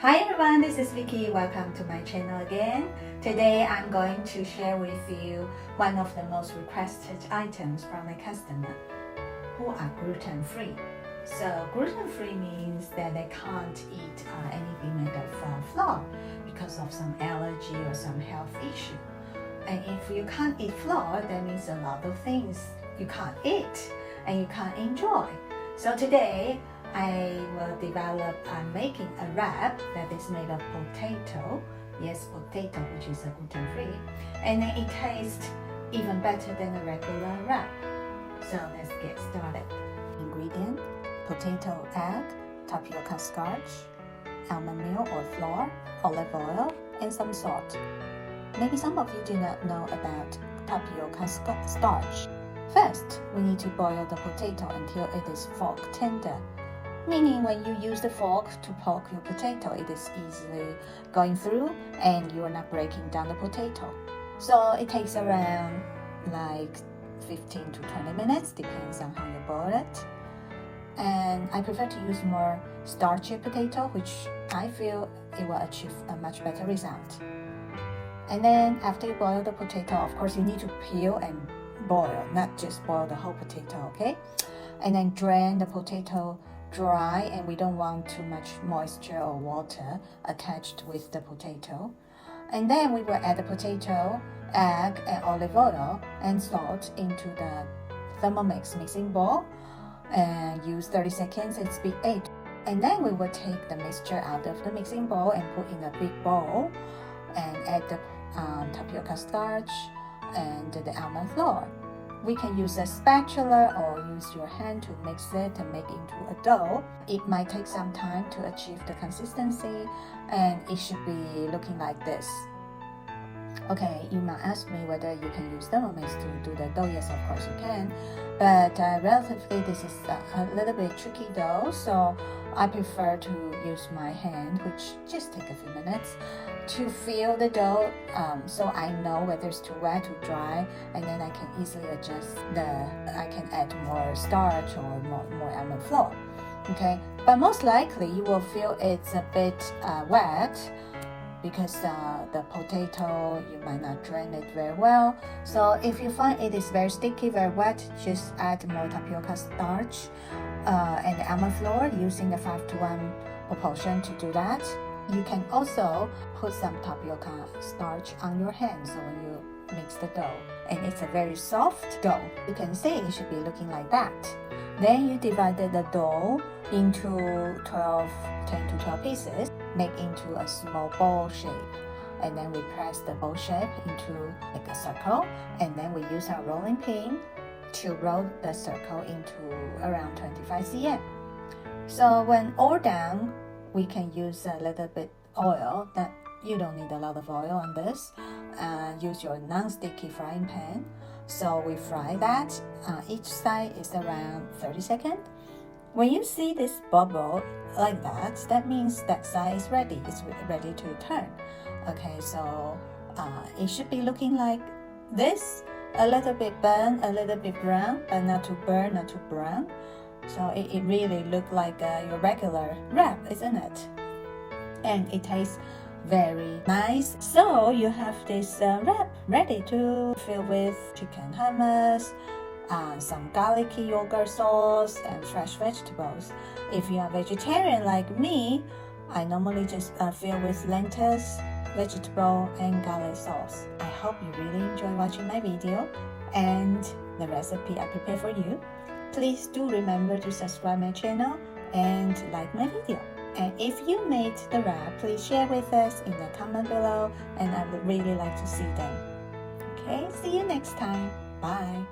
Hi everyone, this is Vicky. Welcome to my channel again. Today I'm going to share with you one of the most requested items from my customer who are gluten-free. So gluten-free means that they can't eat anything made of flour because of some allergy or some health issue. And if you can't eat flour, that means a lot of things you can't eat and you can't enjoy. So today I'm making a wrap that is made of potato. Yes, potato, which is gluten-free. And then it tastes even better than a regular wrap. So let's get started. Ingredient: potato, egg, tapioca starch, almond meal or flour, olive oil, and some salt. Maybe some of you do not know about tapioca starch. First, we need to boil the potato until it is fork tender. Meaning when you use the fork to poke your potato, it is easily going through and you are not breaking down the potato. So it takes around like 15 to 20 minutes, depends on how you boil it. And I prefer to use more starchy potato, which I feel it will achieve a much better result. And then after you boil the potato, of course you need to peel and boil, not just boil the whole potato, okay? And then drain the potato dry, and we don't want too much moisture or water attached with the potato. And then we will add the potato, egg, and olive oil and salt into the Thermomix mixing bowl and use 30 seconds and speed 8. And then we will take the mixture out of the mixing bowl and put in a big bowl and add the tapioca starch and the almond flour. We can use a spatula or use your hand to mix it and make it into a dough. It might take some time to achieve the consistency, and it should be looking like this. Okay, you might ask me whether you can use Thermomix to do the dough. Yes, of course you can, but relatively this is a little bit tricky dough, so I prefer to use my hand, which just take a few minutes to feel the dough, so I know whether it's too wet or dry, and then I can easily adjust I can add more starch or more almond flour. Okay, but most likely you will feel it's a bit wet because the potato, you might not drain it very well. So if you find it is very sticky, very wet, just add more tapioca starch and the almond flour using the 5:1 proportion to do that. You can also put some tapioca starch on your hand, so when you mix the dough, and it's a very soft dough. You can see it should be looking like that. Then you divided the dough into 10 to 12 pieces, make into a small ball shape. And then we press the ball shape into like a circle, and then we use our rolling pin to roll the circle into around 25 cm. So when all done, we can use a little bit oil. That you don't need a lot of oil on this. Use your non-sticky frying pan. So we fry that. Each side is around 30 seconds. When you see this bubble like that, that means that side is ready. It's ready to turn. Okay, so it should be looking like this. A little bit burnt, a little bit brown, but not too burnt, not too brown. So it really looked like your regular wrap, isn't it? And it tastes very nice. So you have this wrap ready to fill with chicken hummus, some garlicky yogurt sauce, and fresh vegetables. If you are vegetarian like me, I normally just fill with lentils, vegetable, and garlic sauce. I hope you really enjoy watching my video and the recipe I prepared for you. Please do remember to subscribe my channel and like my video. And if you made the wrap, please share with us in the comment below, and I would really like to see them. Okay, see you next time. Bye.